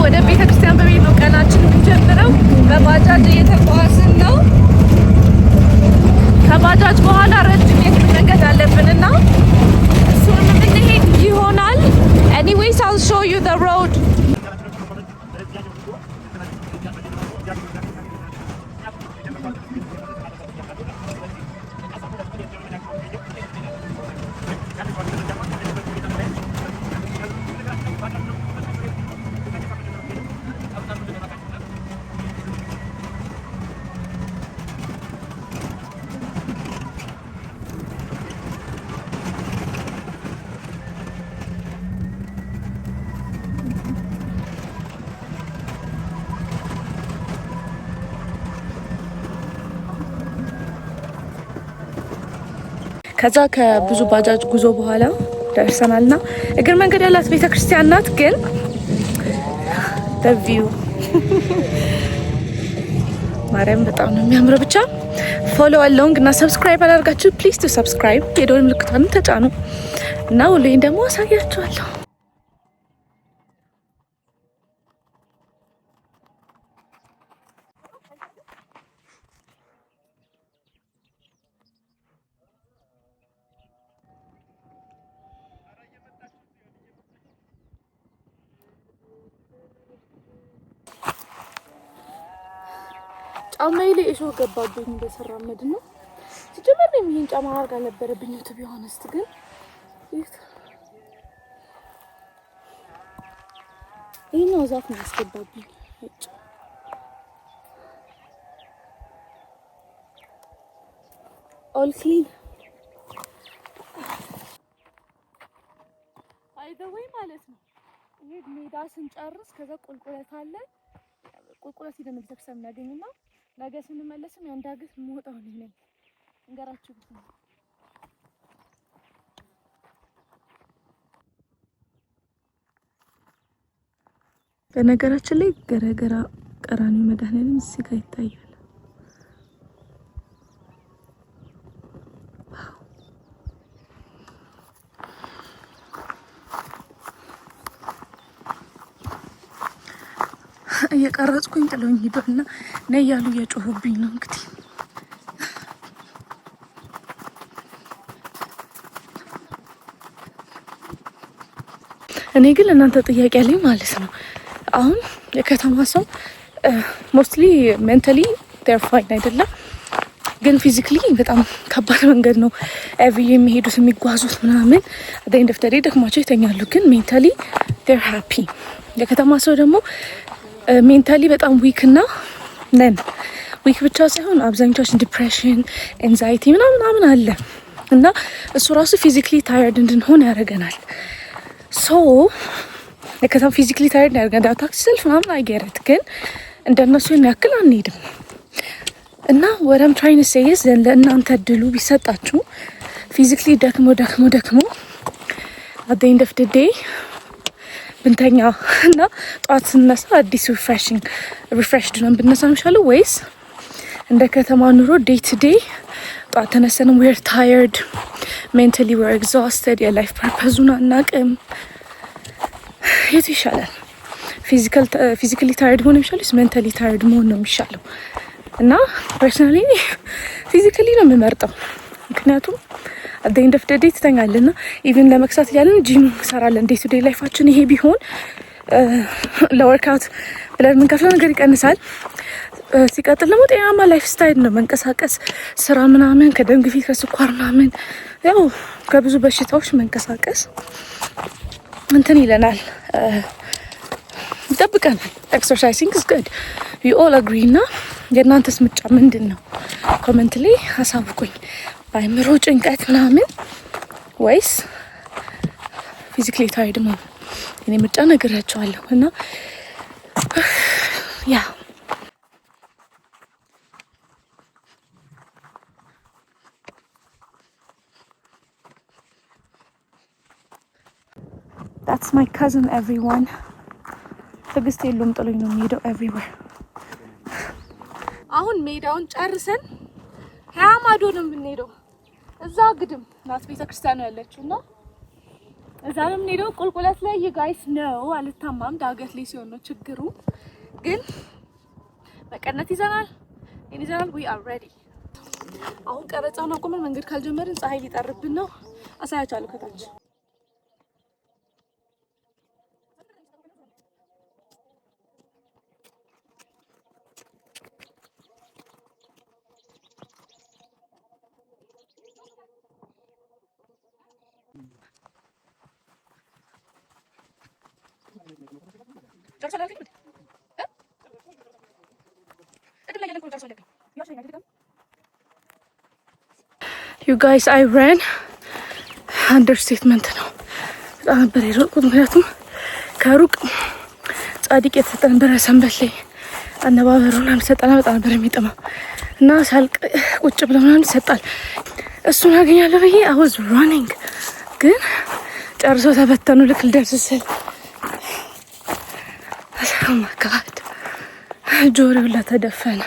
ወደ ቤተክርስቲያን በመሄድ ነው ቀናችን የሚጀምረው። በባጃጅ እየተጓዝን ነው። ከባጃጅ በኋላ ረጅም የእግር መንገድ አለብንና እሱን የምንሄድ ይሆናል። Anyways, I'll show you the road. ከዛ ከብዙ ባጃጅ ጉዞ በኋላ ደርሰናልና እግር መንገድ ያላት ቤተክርስቲያን ናት። ግን the view ማርያም በጣም ነው የሚያምረው። ብቻ ፎሎ አለውን እና ሰብስክራይብ አላደርጋችሁ ፕሊዝ ቱ ሰብስክራይብ፣ የደወል ምልክቱን ተጫኑ እና ሁሌም ደግሞ አሳያችኋለሁ። ጫማዬ ላይ እሾህ ገባብኝ በሰራመድ ነው። ሲጀመር ነው ይሄን ጫማ ማድረግ አልነበረብኝ ቱ ቢ ሆነስት። ግን ይሄኛው ዛፍ ነው ያስገባብኝ። ኦል ክሊን አይደወይ ማለት ነው። ይሄ ሜዳ ስንጨርስ ከዛ ቁልቁለት አለ። ቁልቁለት ሄደን ቤተክርስቲያን እናገኝና ነገ ስንመለስም ያንዳግስ ሞጣው ነኝ እንገራችሁ። በነገራችን ላይ ገረገራ ቀራኒዮ መድኃኒዓለም እዚህ ጋር ይታያል። እየቀረጽኩኝ ጥሎኝ ሄዶና ነይ ያሉ እየጮሁብኝ ነው። እንግዲህ እኔ ግን እናንተ ጥያቄ አለኝ ማለት ነው። አሁን የከተማ ሰው ሞስትሊ ሜንታሊ ዴር ፋይን አይደለም፣ ግን ፊዚካሊ በጣም ከባድ መንገድ ነው ኤቭሪ የሚሄዱት የሚጓዙት ምናምን አደኝ ደፍተሬ ደክማቸው ይተኛሉ። ግን ሜንታሊ ዴር ሃፒ። የከተማ ሰው ደግሞ ሜንታሊ በጣም ዊክ እና ነን ዊክ ብቻ ሳይሆን አብዛኞቻችን ዲፕሬሽን፣ ኤንዛይቲ ምናምን አለ እና እሱ ራሱ ፊዚካሊ ታየርድ እንድንሆን ያደርገናል። ሶ ለከተማ ፊዚካሊ ታየርድ ያደርገናል። ታክሲ ሰልፍ ምናምን አይገረት፣ ግን እንደነሱ የሚያክል አንሄድም እና ወደም ትራይን ሴይስ ለእናንተ እድሉ ቢሰጣችሁ ፊዚካሊ ደክሞ at the end of the day ብንተኛ እና ጧት ስነሳ አዲስ ሪፍሬሽድ ነው ብነሳ ነው ወይስ እንደ ከተማ ኑሮ ዴይ ቱ ዴይ ጧት ተነስተን we're tired, mentally we're exhausted, የላይፍ ፐርፐዙን አናቅም። የቱ ይሻላል? ፊዚካሊ ታየርድ መሆን ይሻላል ወይስ ሜንታሊ ታየርድ መሆን ነው የሚሻለው? እና ፐርሰናሊ ፊዚካሊ ነው የምመርጠው። ምክንያቱም at the end of the day ትተኛለና ኢቭን ለመክሳት እያለን ጂም ሰራለን። ዴይ ቱ ዴይ ላይፋችን ይሄ ቢሆን ለወርክአውት ብለን የምንከፍለው ነገር ይቀንሳል። ሲቀጥል ደግሞ ጤናማ ላይፍ ስታይል ነው መንቀሳቀስ፣ ስራ ምናምን፣ ከደም ግፊት ከስኳር ምናምን ያው ከብዙ በሽታዎች መንቀሳቀስ እንትን ይለናል፣ ይጠብቀናል። ኤክሰርሳይዚንግ is good, we all agree። እና የእናንተስ ምርጫ ምንድን ነው? ኮሜንት ላይ አሳውቁኝ። ባይምሮ ጭንቀት ምናምን ወይስ ፊዚካሊ ታይርድ መሆን? እኔ ምርጫ ነግራቸዋለሁ እና ያ that's my cousin everyone። ትግስት የለውም ጥሎኝ ነው የሚሄደው everywhere። አሁን ሜዳውን ጨርሰን ሀያ ማዶ ነው የምንሄደው። እዛ ግድም ናት ቤተክርስቲያኑ ያለችው እና እዛ ነው የምንሄደው ቁልቁለት ላይ ጋይስ ነው አልታማም ዳገት ላይ ሲሆን ነው ችግሩ ግን በቀነት ይዘናል we are ready አሁን ቀረጻውን አቆመን መንገድ ካልጀመርን ፀሐይ ሊጠርብን ነው አሳያችኋለሁ ከታች You guys, I ran understatement ነው በጣም ነበር የሮጥኩት ምክንያቱም ከሩቅ ጻድቅ የተሰጠን በረሰንበት ላይ አነባበሩን አንሰጠና በጣም ነበር የሚጥመው እና ሳልቅ ቁጭ ብለን ምናምን ይሰጣል እሱን አገኛለሁ ብዬ I was running ግን ጨርሶ ተበተኑ ልክ ልደርስ ስል Oh my God ጆሮው ለተደፈነ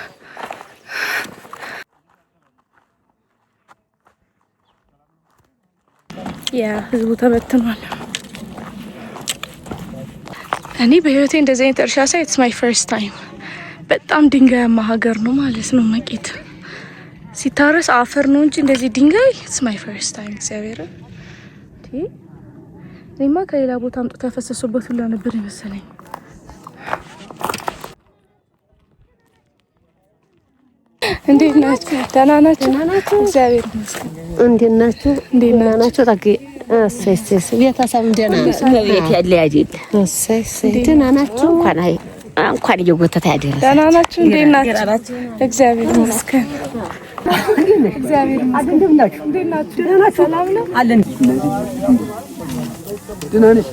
ህዝቡ ተበትኗል እኔ በህይወቴ እንደዚህ አይነት እርሻ ሳይ it's my first time በጣም ድንጋያማ ሀገር ነው ማለት ነው መቄት ሲታረስ አፈር ነው እንጂ እንደዚህ ድንጋይ it's my first time እግዚአብሔር እኔማ ከሌላ ቦታ አምጥቶ ያፈሰሱበት ሁላ ነበር ይመስለኝ እንዴት ናችሁ ደህና ናችሁ እግዚአብሔር ይመስገን እንዴት ናችሁ ታቂ እሰይ ቤተሰብ ደህና ቤት ያለ አይደል እሰይ ደህና ናችሁ እንኳን እየጎተተ ያደረሰ ደህና ናችሁ እንዴት ናችሁ እግዚአብሔር ይመስገን እግዚአብሔር ይመስገን እንዴት ናችሁ ሰላም ነው አለን ደህና ነሽ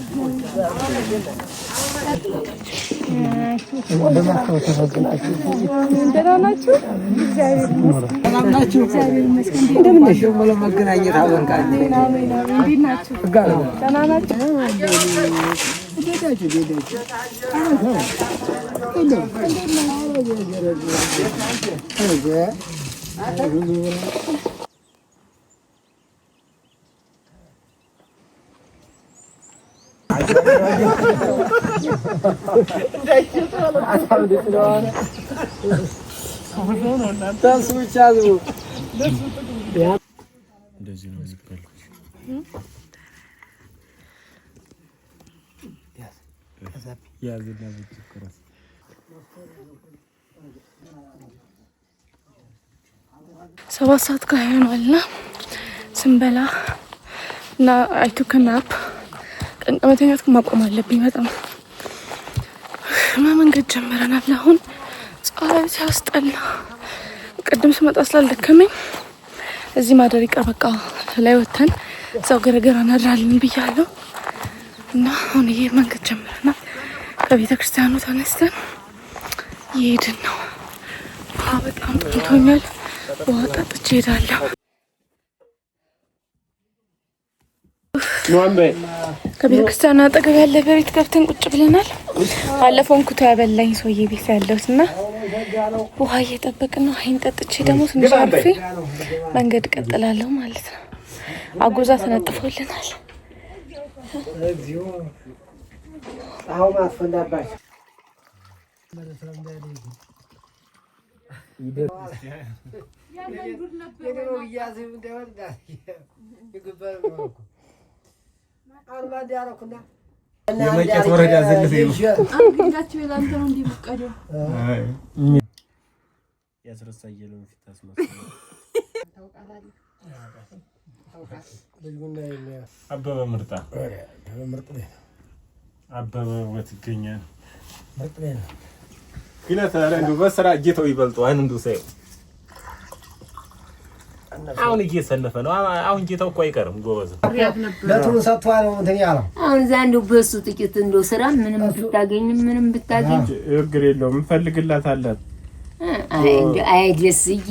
ደህና ናችሁ እግዚአብሔር ይመስገን ሰላም ናችሁ እግዚአብሔር ይመስገን እንደምን ነሽ ለማገናኘት አበቃን እንዴት ናችሁ ደህና ናችሁ ሰባት ሰዓት ከሆነና ስንበላ እና አይቱ ከናፕ ቀንቀመተኛት ማቆም አለብኝ በጣም መንገድ ጀምረናል አሁን ፀሐይ ሲያስጠላ ቅድም ስመጣ ስላልደከመኝ እዚህ ማደር ይቀር በቃ ላይ ወተን እዛው ገረገራ እናድራለን ብያለሁ እና አሁን ይሄ መንገድ ጀምረናል ከቤተ ክርስቲያኑ ተነስተን ይሄድን ነው በጣም ጠምቶኛል ውሃ ጠጥቼ እሄዳለሁ ከቤተ ክርስቲያኑ አጠገብ ያለ ቤት ገብተን ቁጭ ብለናል አለፈውን ኩታ ያበላኝ ሰውዬ ቤት ያለውትና ውሃ እየጠበቅን ነው አይን ጠጥቼ ደግሞ ትንሽ አርፌ መንገድ ቀጥላለሁ ማለት ነው አጎዛ ተነጥፎልናል አው ማፈንዳባች የመቄት ወረዳ ዘልፍ ነው አግዳችሁ ይላንተ ነው እንዲመቀደው ያስረሳየለው ፍታስመስ አበበ ምርጣ አበበ ወትገኛል ምርጥ ነው ግን ታላንዱ በስራ ጌታው ይበልጣው አንዱ ሳይ አሁን እየሰነፈ ነው አሁን ጌታው እኮ አይቀርም ጎበዝ ለቱን ሰጥቷል ነው እንትን ያለው አሁን ዛንዱ በሱ ጥቂት እንደው ስራ ምንም ብታገኝ እግር የለውም እንፈልግላታለን አይ ደስዬ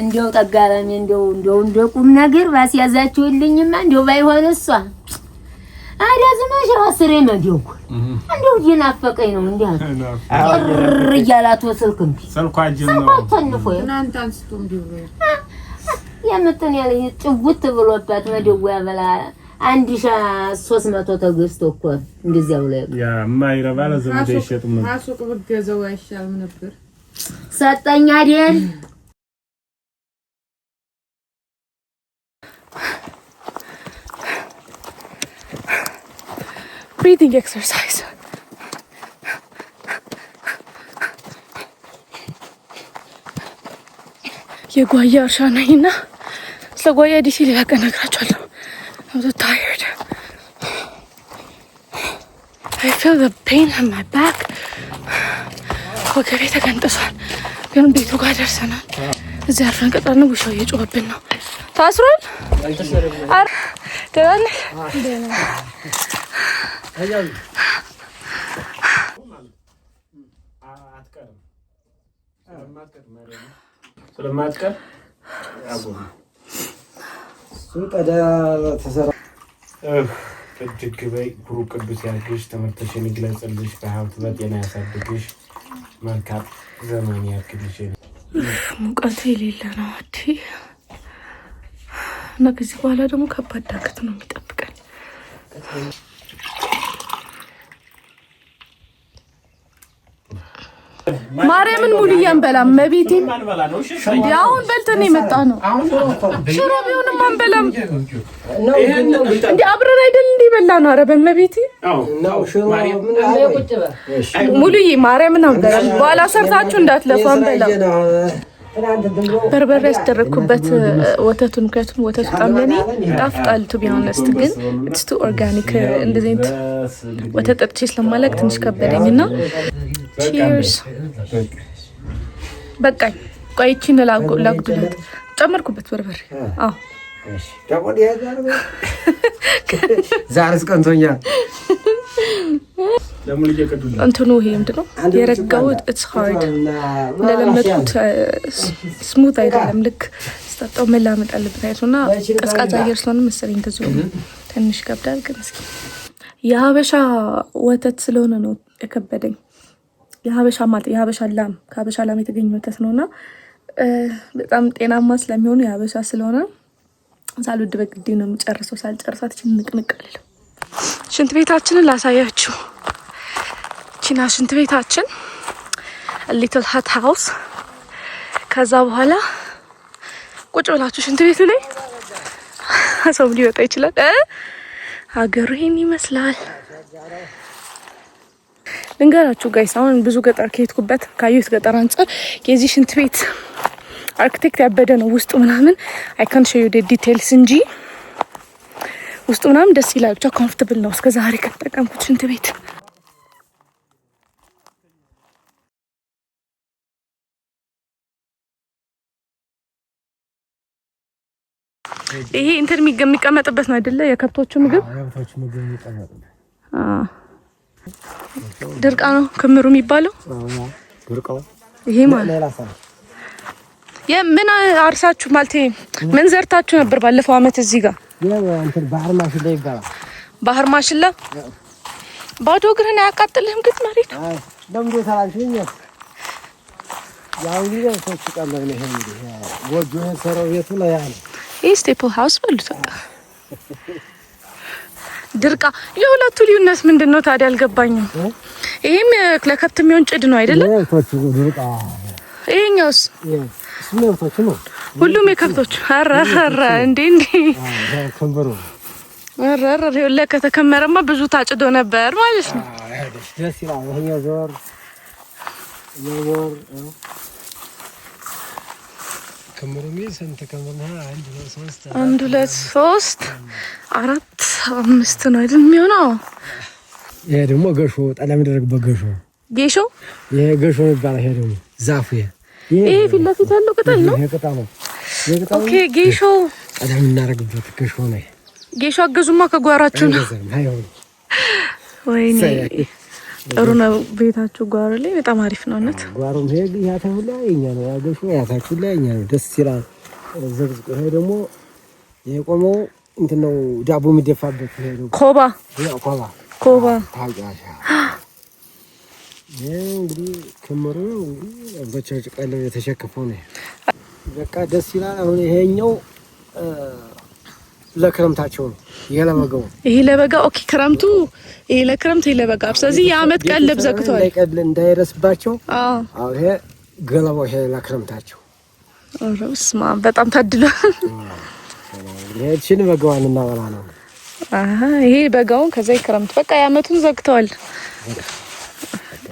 እንደው ጠጋራሚ እንደው ቁም ነገር ባስያዛችሁልኝማ እንደው ባይሆን እሷ አዳዝማሽ አስሬ መዲው እንደው ይናፈቀኝ ነው እንዴ ይያላቶ ስልክም ስልኳጅን ነው ተንፎ እናንተ አንስቶ እንዲው የምጥን ያለ ጭውት ብሎባት መደወያ በላ 1300 ተገዝቶ እኮ እንደዚያ ብሎ ያ ማይረባ ለዘመድ አይሸጥም ነው ሱቅ ብትገዛው አይሻልም ነበር ሰጠኝ አይደል breathing exercise የጓያ እርሻ ነኝና ስለ ጓያ ዲሲ ሌላ ቀን እነግራችኋለሁ። I'm so tired. I feel the pain in my back. ወገቤ ተገንጥሷል። ግን ቤቱ ጋር ደርሰናል። እዚህ አርፈን ቀጣን ውሻው እየጮኸብን ነው። ታስሯል? አረ ደህና ነህ? ስለማትቀር አጎን ሱቀዳ ተሰራ እጅግ በይ ብሩክ ቅዱስ ያርግሽ ተመርተሽን ይግለጽልሽ በሀብት በጤና ያሳድግሽ መልካም ዘመን ያክልሽ ሙቀቱ የሌለ ነው አዲ እና ከዚህ በኋላ ደግሞ ከባድ ዳገት ነው የሚጠብቀን ማርያምን ሙሉ ያንበላም መቤቴ ያውን በልተን የመጣ ነው ሽሮ ቢሆንም አንበላም እንዴ አብረን አይደል እንዴ በላ ነው አረ በመቤቴ ሙሉዬ ማርያምን አንበላም በኋላ ሰርታችሁ እንዳትለፉ አንበላም በርበሬ ያስደረኩበት ወተቱን ምክንያቱም ወተቱ በጣም ለኔ ጣፍጣል ቱ ቢሆንስት ግን it's too organic እንደዚህ ወተት ጠጥቼ ስለማላቅ ትንሽ ከበደኝና cheers በቃኝ ቆይቺን ላጉድለት ጨመርኩበት በርበሬ አዎ እሺ ደግሞ ያዛርበ ዛሬስ ቀንቶኛል ለምን ይቀዱልኝ እንትኑ ይሄ ምንድነው የረጋው it's hard ለለመድኩት ስሙት አይደለም ልክ ስጠጣው መላመጥ አለበት አይቶና ቀዝቃዛ አየር ስለሆነ መሰለኝ እንደዚህ ትንሽ ከብዳል ግን እስኪ የሀበሻ ወተት ስለሆነ ነው የከበደኝ የሀበሻ ማለት የሀበሻ ላም ከሀበሻ ላም የተገኘ ወተት ነውና በጣም ጤናማ ስለሚሆን የሀበሻ ስለሆነ ሳልወድ በግዴ ነው የምጨርሰው ሳልጨርሳት ንቅንቅ አልልም ሽንት ቤታችንን ላሳያችሁ ቺና ሽንት ቤታችን a little hot house ከዛ በኋላ ቁጭ ብላችሁ ሽንት ቤቱ ላይ ሰው ሊወጣ ይችላል ሀገሩ ይሄን ይመስላል ልንገራችሁ ጋይስ አሁን ብዙ ገጠር ከሄድኩበት ካዩት ገጠር አንፃር የዚህ ሽንት ቤት አርኪቴክት ያበደ ነው ውስጡ ምናምን I can't show you the details እንጂ ውስጡ ምናምን ደስ ይላል ብቻ ኮምፎርታብል ነው እስከ ዛሬ ከተጠቀምኩት ሽንት ቤት ይሄ ኢንተር የሚቀመጥበት ነው አይደለ የከብቶቹ ምግብ የሚቀመጥበት ድርቃ ነው ክምሩ የሚባለው ድርቃው ይሄ ማለት የምን አርሳችሁ ማለት ምን ዘርታችሁ ነበር ባለፈው አመት እዚህ ጋር እንትን ባህር ማሽላ ይባላል ባህር ማሽላ ባዶ እግርህን አያቃጥልህም ግን መሬት ለምን ተራሽኝ ያው እንግዲህ ሰዎች ቀመር ነው ይሄ ጎጆ ሰራው ቤቱ ላይ ያለ ይሄ ስቴፕል ሃውስ በሉት ድርቃ የሁለቱ ልዩነት ምንድነው ታዲያ አልገባኝም ይሄም ለከብት የሚሆን ጭድ ነው አይደለ የከብቶቹ ድርቃ ይሄኛውስ ስሜቶቹ ነው ሁሉም የከብቶቹ አራራ እንዴ ከንበሩ አራራ ይኸውልህ ከተከመረማ ብዙ ታጭዶ ነበር ማለት ነው ደስ ይላል ይሄ ዞር ከመሩሚ ስንት ከመሩማ 1 2 3 4 5 ነው አይደል የሚሆነው ይሄ ደግሞ ገሾ ጠላም ይደረግበት ገሾ ይሄ ገሾ ይባላል ይሄ ደግሞ ዛፉ ይሄ ፊት ለፊት ያለው ቅጠል ነው ይሄ ቅጠል ነው ኦኬ ጌሾ ጠላም እናረግበት ገሾ ነው ጌሾ አገዙማ ከጓራችሁ ነው ወይኔ ጥሩ ነው ቤታችሁ ጓሮ ላይ በጣም አሪፍ ነው እነት ጓሮም ሄግ ያታው ላይ እኛ ነው ያገሹ ያታችሁ ላይ እኛ ነው ደስ ይላል ዘግዝቆ ይሄ ደግሞ የቆመው እንትን ነው ዳቦ የሚደፋበት ይሄ ነው ኮባ ታጋሻ እንግዲህ ከመሩ በቸርጭ ቀለም የተሸከፈው ነው በቃ ደስ ይላል አሁን ይሄኛው ለክረምታቸው ነው ይሄ ለበጋ ኦኬ ክረምቱ ይሄ ለክረምት ይሄ ለበጋ ስለዚህ የአመት ቀለብ ዘግቷል እንዳይረስባቸው አዎ ይሄ ገለባው ይሄ ለክረምታቸው ኦሮስማ በጣም ታድሏል ይሄችን በጋውን እናወራ ነው ይሄ በጋውን ከዛ ክረምት በቃ የአመቱን ዘግቷል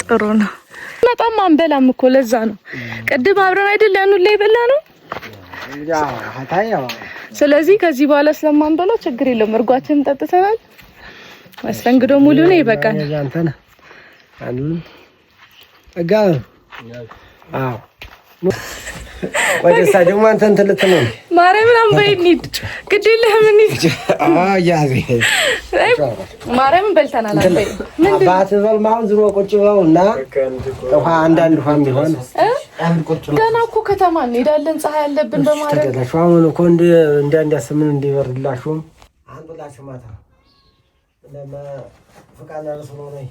ጥሩ ነው በጣም አንበላም እኮ ለዛ ነው ቅድም አብረን አይደል ያኑ ላይ በላ ነው ያ ታያው ስለዚህ ከዚህ በኋላ ስለማንበላ ችግር የለም እርጓችን ጠጥተናል አስተንግዶ ሙሉ ነው ይበቃል ያንተና አንዱ አጋ አዎ ወደ ሳደው ማንተን ተለተነው ማርያምን አንበይኒድ ግዴለህ ምን ይጭ ያዚ ማርያምን በልተናል አንበይ ምን አባት ዘልማው ዝሮ ቁጭ ብለውና ውሃ አንዳንድ ውሃም ቢሆን ገና እኮ ከተማ እንሄዳለን ፀሐይ ያለብን በማለት ተገላሽው እኮ እንዳንዳስምን እንዲበርላሽው አንዱላችሁ ማታ ለማ ፈቃና ረስሎ ነው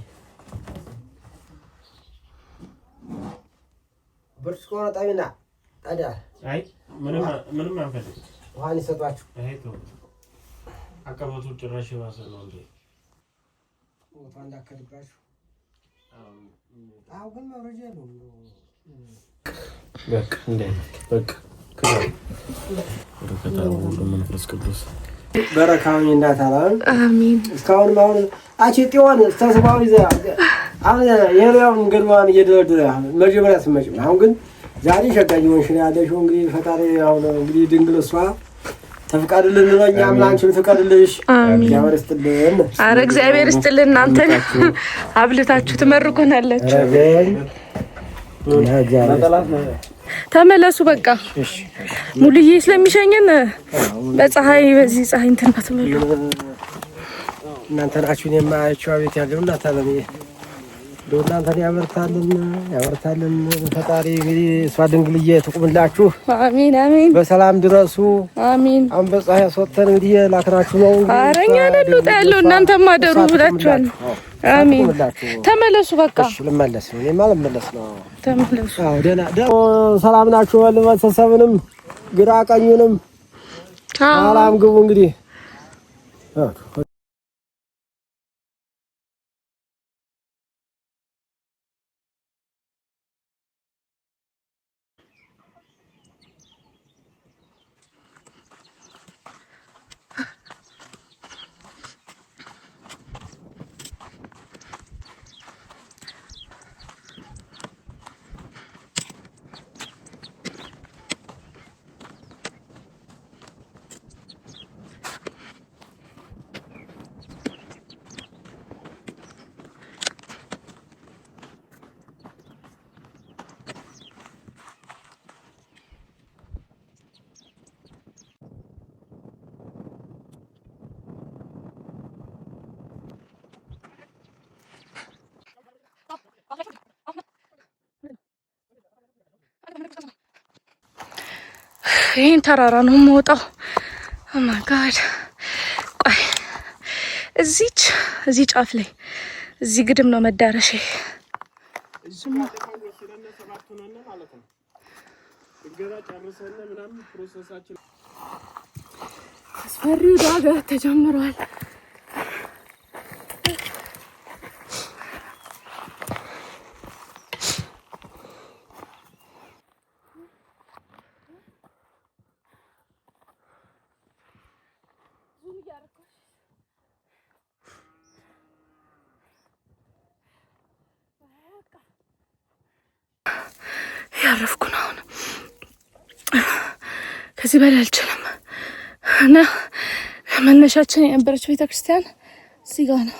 ብርጭቆ ጣቢና ታዲያ አይ ምንም አንፈልግ ውሃን ይሰጣችሁ አይቶ አቀበቱ ጭራሽ ባሰ ነው እንዴ ውሃ እንዳከልባችሁ አሁን መረጃ ነው በቃ እንዴ በቃ በረከታው ሁሉ መንፈስ ቅዱስ በረካውን እንዳታላን አሜን እስካሁን ማውን አቺቲዋን ተሰባው ይዘ አሁን የሪያውን ገርማን እየደረደረ መጀመሪያ ስመጭ አሁን ግን ዛሬ ሸጋጅውን ሽን ያለሽው እንግዲህ ፈጣሪ አሁን እንግዲህ ድንግልሷ ተፈቃድልን ለኛ አምላንችን ተፈቃድልሽ እግዚአብሔር ይስጥልን አረ እግዚአብሔር ይስጥልን እናንተን አብልታችሁ ትመርቁናላችሁ ተመለሱ በቃ ሙሉዬ ስለሚሸኘን በፀሐይ በዚህ ፀሐይ እንትን አትበሉ እናንተ ናችሁን የማያችሁ አቤት ያለውና ታለኝ ዶናንተን ያበርታልን ፈጣሪ እንግዲህ እሷ ድንግልዬ ትቁምላችሁ አሜን አሜን በሰላም ድረሱ አሜን አንበፀሐይ ያስወጣን እንግዲህ ላክራችሁ ነው አረኛ ለሉት ያለው እናንተም ማደሩ ብላችኋል አሜን ተመለሱ በቃ እሺ ልመለስ ነው የማልመለስ ነው ተመለሱ አዎ ደና ሰላም ናችሁ ወልመሰሰብንም ግራ ቀኙንም ሰላም ግቡ እንግዲህ ይሄን ተራራ ነው የምወጣው ኦ ማይ ጋድ ቆይ እዚህ ጫፍ ላይ እዚህ ግድም ነው መዳረሻ እዚህማ አስፈሪው ዳገት ተጀምሯል ያረፍኩ ነው አሁን ከዚህ በላይ አልችልም እና መነሻችን የነበረች ቤተክርስቲያን እዚህ ጋር ነው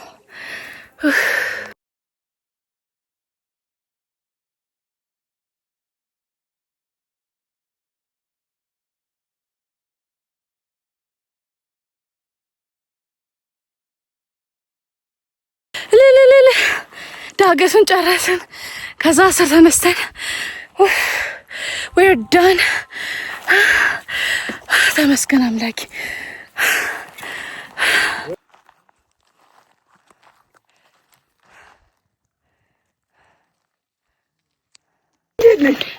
ዳገቱን ጨረስን ከዛ ስር ተነስተን we're done ተመስገን አምላኬ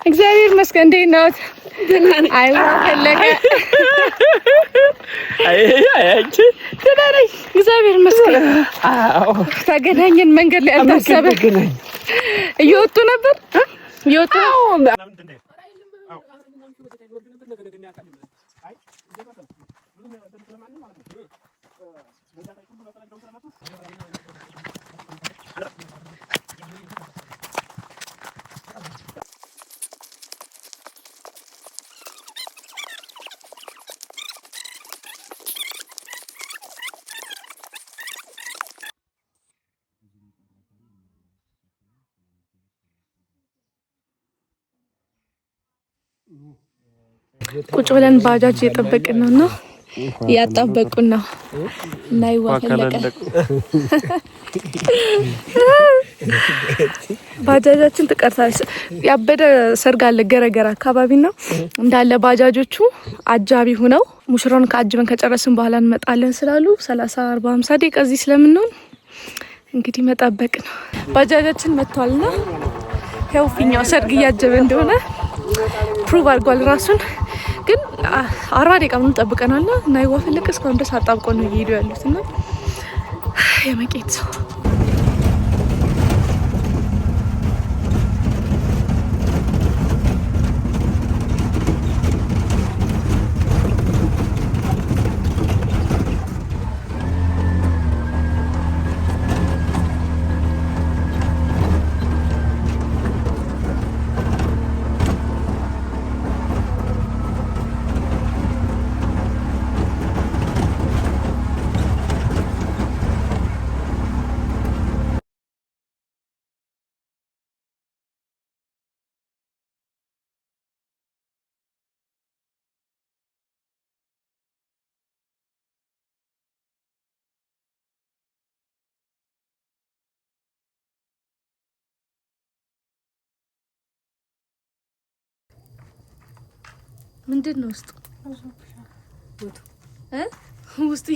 እግዚአብሔር ይመስገን። እንዴት ነው? አይዋ ፈለገ አንቺ ደህና ነኝ እግዚአብሔር ይመስገን። አዎ ተገናኘን መንገድ ላይ አልታሰበ እየወጡ ነበር እየወጡ ቁጭ ብለን ባጃጅ እየጠበቅን ነውና ያጣበቁን ነው እና ይዋፈለቀ ባጃጃችን ተቀርታለች። ያበደ ሰርግ አለ ገረገራ አካባቢ ነው እንዳለ ባጃጆቹ አጃቢ ሆነው ሙሽራውን ከአጅበን ከጨረስን በኋላ እንመጣለን ስላሉ 30 40 50 ደቂቃ እዚህ ስለምንሆን እንግዲህ መጠበቅ ነው። ባጃጃችን መጥቷልና ሄውፊኛው ሰርግ እያጀበ እንደሆነ ፕሩቭ አድርጓል ራሱን። ግን 40 ደቂቃ ምን ጠብቀናልና እና ይዋፈለቀ እስካሁን ድረስ አጣብቆ ነው እየሄዱ ያሉትና የመቄት ሰው ምንድን ነው ውስጥ ውስጥ